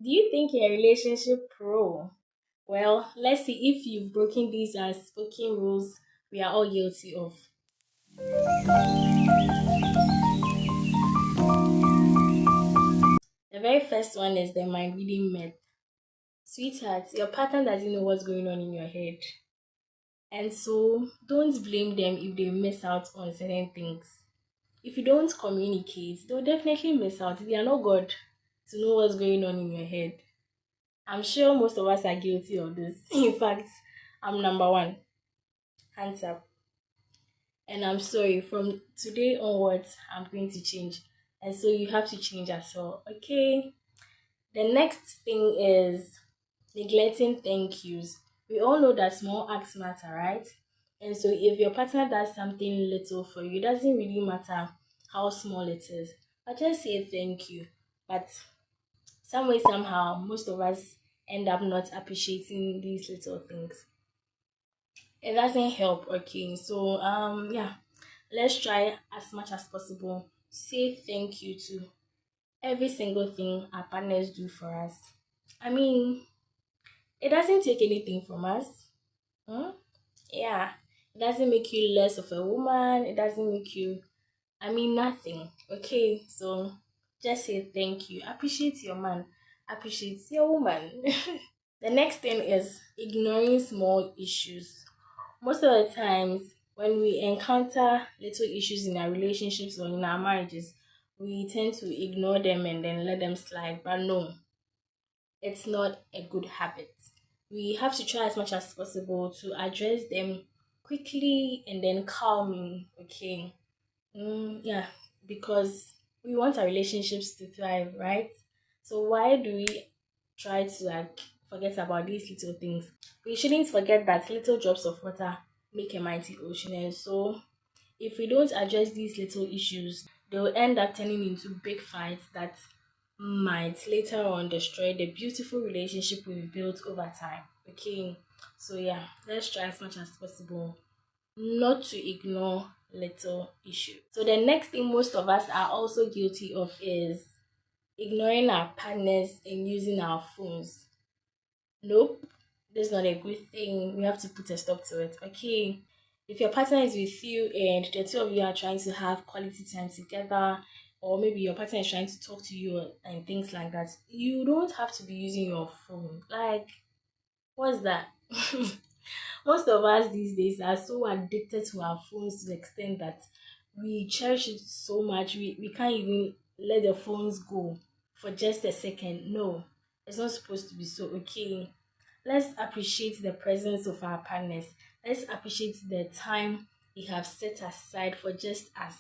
Do you think you're a relationship pro? Well, let's see if you've broken these unspoken rules we are all guilty of. The very first one is the mind reading myth. Sweetheart, your partner doesn't know what's going on in your head. And so don't blame them if they miss out on certain things. If you don't communicate, they'll definitely miss out. They are not God to know what's going on in your head. I'm sure most of us are guilty of this. In fact, I'm number one. Hands up. And I'm sorry, from today onwards, I'm going to change. And so you have to change as well. Okay. The next thing is neglecting thank yous. We all know that small acts matter, right? And so if your partner does something little for you, it doesn't really matter how small it is. But just say thank you. But some way, somehow, most of us end up not appreciating these little things. It doesn't help, okay? So yeah, let's try as much as possible to say thank you to every single thing our partners do for us. I mean, it doesn't take anything from us. Hmm? Yeah. It doesn't make you less of a woman. It doesn't make you, I mean, nothing. Okay. So just say thank you. Appreciate your man. Appreciate your woman. The next thing is ignoring small issues. Most of the times, when we encounter little issues in our relationships or in our marriages, we tend to ignore them and then let them slide. But no, it's not a good habit. We have to try as much as possible to address them quickly and then calmly, okay? Yeah, because we want our relationships to thrive, right? So why do we try to like forget about these little things? We shouldn't forget that little drops of water make a mighty ocean. And so if we don't address these little issues, they will end up turning into big fights that might later on destroy the beautiful relationship we've built over time. Okay, so yeah, let's try as much as possible not to ignore little issues. So the next thing most of us are also guilty of is ignoring our partners and using our phones. Nope, that's not a good thing. We have to put a stop to it. Okay. If your partner is with you and the two of you are trying to have quality time together, or maybe your partner is trying to talk to you and things like that, you don't have to be using your phone. Like, what's that? Most of us these days are so addicted to our phones to the extent that we cherish it so much we can't even let the phones go for just a second. No, it's not supposed to be so. Okay, let's appreciate the presence of our partners. Let's appreciate the time we have set aside for just us.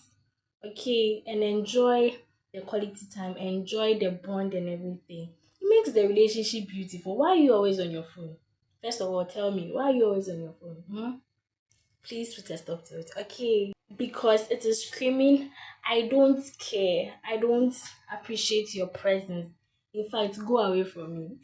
Okay, and enjoy the quality time, enjoy the bond and everything. It makes the relationship beautiful. Why are you always on your phone? First of all, tell me, why are you always on your phone? Please put a stop to it. Okay. Because it is screaming, I don't care. I don't appreciate your presence. In fact, go away from me.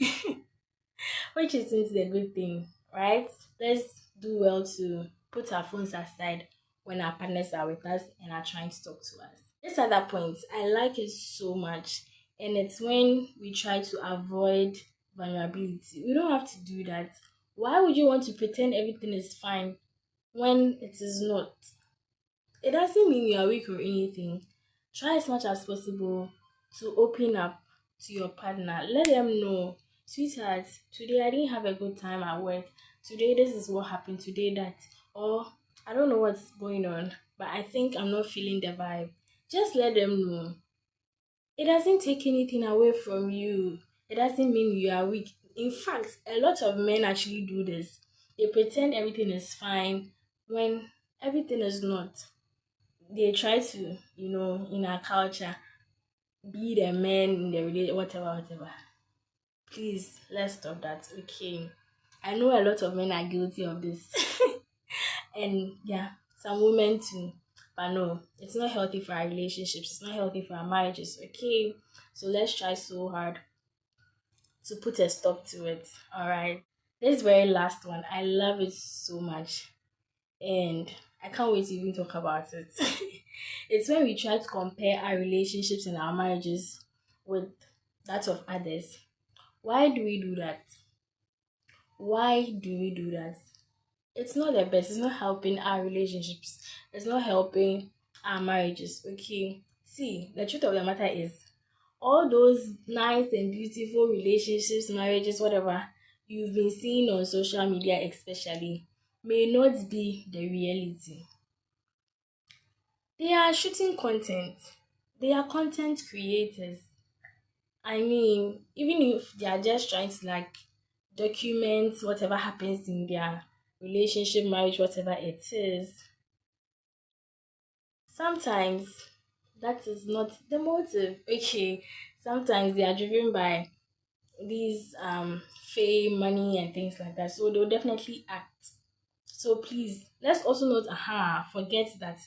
Which isn't a good thing, right? Let's do well to put our phones aside when our partners are with us and are trying to talk to us. This other point, I like it so much, and it's when we try to avoid vulnerability. We don't have to do that. Why would you want to pretend everything is fine when it is not? It doesn't mean you are weak or anything. Try as much as possible to open up to your partner. Let them know, sweetheart, today I didn't have a good time at work. Today this is what happened. Today that. Or I don't know what's going on, but I think I'm not feeling the vibe. Just let them know. It doesn't take anything away from you. It doesn't mean you are weak. In fact, a lot of men actually do this. They pretend everything is fine when everything is not. They try to, in our culture, be the men in the relation, whatever, whatever. Please, let's stop that. Okay. I know a lot of men are guilty of this. And yeah, some women too. But no, it's not healthy for our relationships. It's not healthy for our marriages. Okay. So let's try so hard to put a stop to it. All right. This very last one, I love it so much. And I can't wait to even talk about it. It's when we try to compare our relationships and our marriages with that of others. Why do we do that? Why do we do that? It's not the best. It's not helping our relationships. It's not helping our marriages. Okay. See, the truth of the matter is, all those nice and beautiful relationships, marriages, whatever you've been seeing on social media, especially, may not be the reality. They are shooting content. They are content creators. I mean, even if they are just trying to like document whatever happens in their relationship, marriage, whatever it is, sometimes that is not the motive. Okay, sometimes they are driven by these fame, money, and things like that. So they'll definitely act. So please, let's also not forget that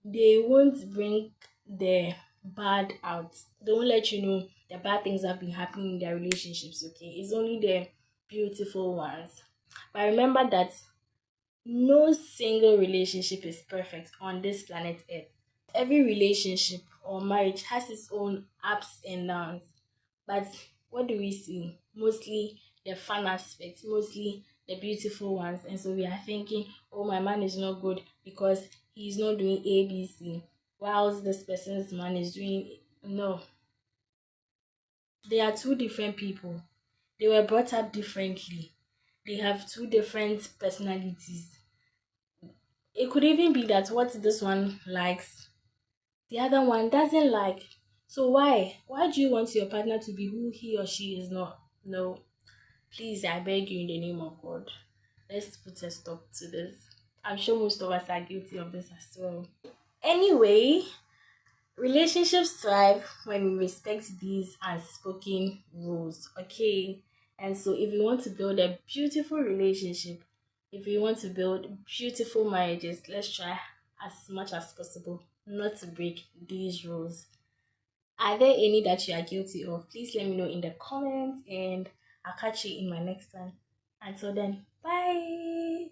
they won't bring the bad out. They won't let you know the bad things that have been happening in their relationships, okay? It's only the beautiful ones. But remember that no single relationship is perfect on this planet Earth. Every relationship or marriage has its own ups and downs. But what do we see? Mostly the fun aspects, mostly the beautiful ones. And so we are thinking, oh, my man is not good because he's not doing ABC, whilst this person's man is doing. No, they are two different people. They were brought up differently. They have two different personalities. It could even be that what this one likes, the other one doesn't like. So why? Why do you want your partner to be who he or she is not? No. Please, I beg you in the name of God. Let's put a stop to this. I'm sure most of us are guilty of this as well. Anyway, relationships thrive when we respect these unspoken rules, okay? And so, if you want to build a beautiful relationship, if you want to build beautiful marriages, let's try as much as possible not to break these rules. Are there any that you are guilty of? Please let me know in the comments, and I'll catch you in my next one. Until then, bye.